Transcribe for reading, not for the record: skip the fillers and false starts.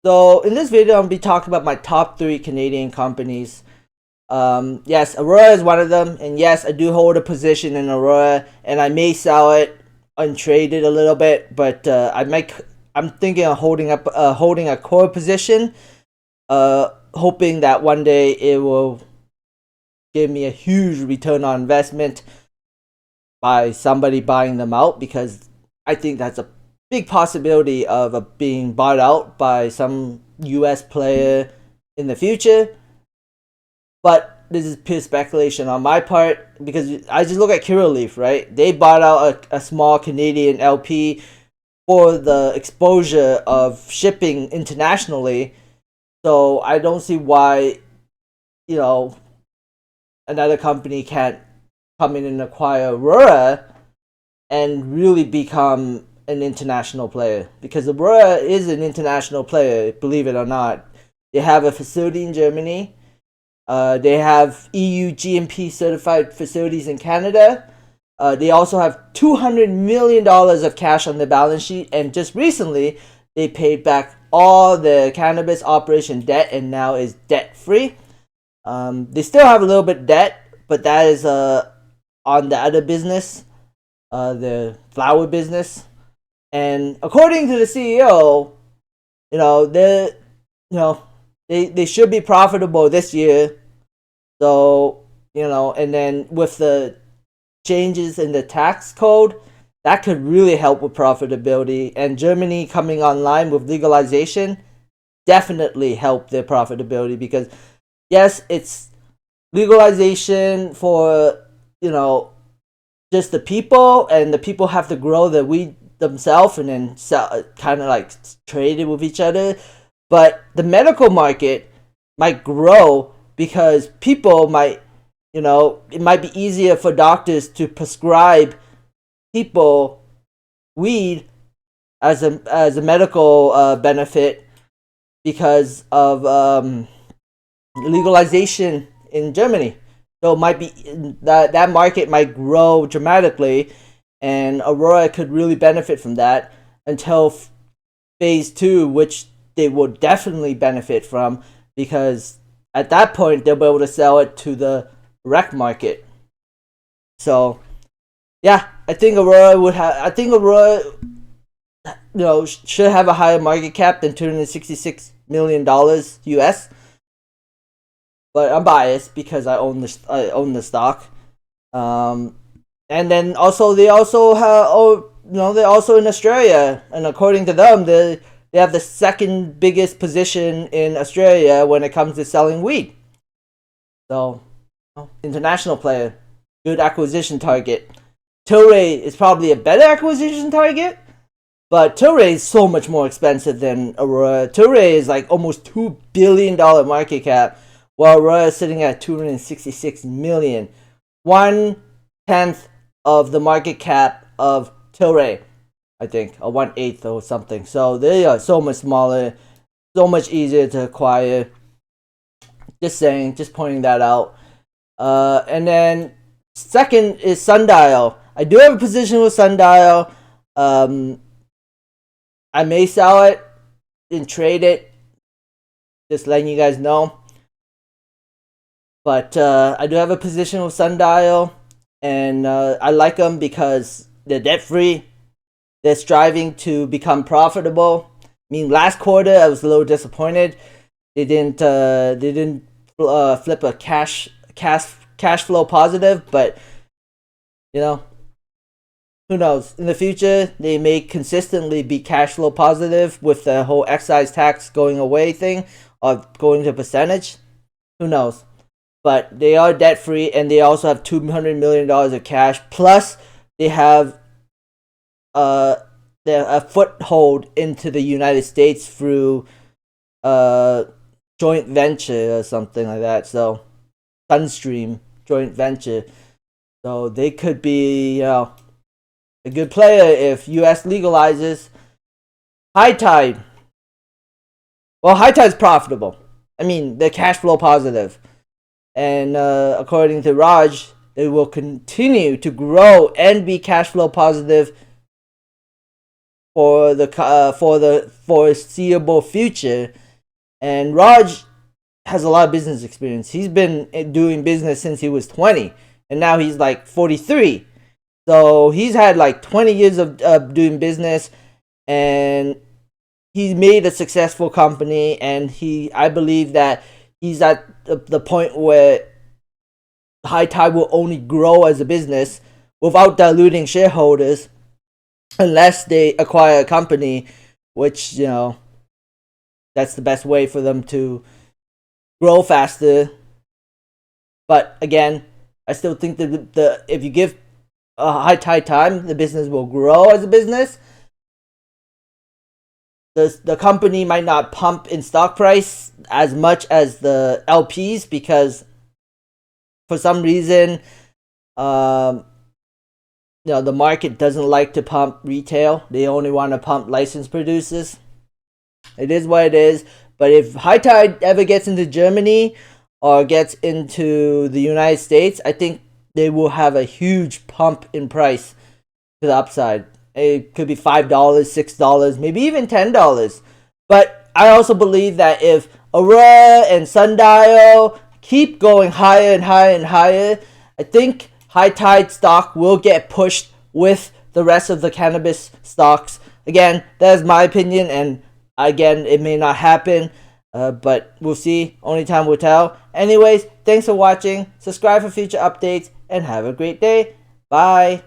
So in this video, I'm gonna be talking about my top three Canadian companies. Yes, Aurora is one of them, and yes, I do hold a position in Aurora, and I may sell it and trade it a little bit, but I'm thinking of holding a core position, hoping that one day it will give me a huge return on investment by somebody buying them out, because I think that's a big possibility of being bought out by some US player in the future. But this is pure speculation on my part, because I just look at Curaleaf, right? They bought out a small Canadian LP for the exposure of shipping internationally. So I don't see why, you know, another company can't come in and acquire Aurora and really become an international player, because Aurora is an international player, believe it or not. They have a facility in Germany. They have EU GMP certified facilities in Canada. They also have $200 million of cash on their balance sheet, and just recently they paid back all the cannabis operation debt and now is debt free. They still have a little bit debt, but that is on the other business, the flower business. And according to the CEO, you know, they should be profitable this year. So, and then with the changes in the tax code, that could really help with profitability. And Germany coming online with legalization definitely help their profitability, because yes, it's legalization for, just the people, and the people have to grow the weed themselves and then sell, kind of like trade it with each other. But the medical market might grow because people might, it might be easier for doctors to prescribe people weed as a medical benefit, because of legalization in Germany. So it might be that market might grow dramatically, and Aurora could really benefit from that until phase two, which they will definitely benefit from, because at that point they'll be able to sell it to the rec market. So yeah, I think Aurora should have a higher market cap than $266 million US. But I'm biased because I own the stock. And then also they're also in Australia, and according to them, they have the second biggest position in Australia when it comes to selling weed. So, international player, good acquisition target. Tilray is probably a better acquisition target, but Tilray is so much more expensive than Aurora. Tilray is like almost $2 billion market cap, while Aurora is sitting at 266 million. 1/10 of the market cap of Tilray, I think, or 1/8 or something. So they are so much smaller, so much easier to acquire. Just saying, just pointing that out. And then second is Sundial. I do have a position with Sundial. I may sell it and trade it. Just letting you guys know. But I do have a position with Sundial, and I like them because they're debt free. They're striving to become profitable. I mean, last quarter I was a little disappointed. They didn't flip a cash flow positive, but who knows? In the future, they may consistently be cash flow positive with the whole excise tax going away thing, or going to percentage. Who knows? But they are debt free, and they also have $200 million of cash. Plus, they have a foothold into the United States through joint venture or something like that. So, Sunstream joint venture. So they could be, a good player if US legalizes. High Tide. Well, High Tide's profitable. I mean, they're cash flow positive. And according to Raj, they will continue to grow and be cash flow positive for the foreseeable future. And Raj has a lot of business experience. He's been doing business since he was 20, and now he's like 43. So he's had like 20 years of doing business, and he made a successful company. And I believe that he's at the point where High Tide will only grow as a business without diluting shareholders, unless they acquire a company, which, that's the best way for them to grow faster. But again, I still think that if you give High Tide time, the business will grow as a business. The company might not pump in stock price as much as the LPs, because for some reason, the market doesn't like to pump retail. They only want to pump licensed producers. It is what it is. But if High Tide ever gets into Germany or gets into the United States, I think they will have a huge pump in price to the upside. It could be $5, $6, maybe even $10. But I also believe that if Aurora and Sundial keep going higher and higher and higher, I think High Tide stock will get pushed with the rest of the cannabis stocks. Again, that is my opinion, and again, it may not happen, but we'll see. Only time will tell. Anyways, thanks for watching. Subscribe for future updates, and have a great day. Bye.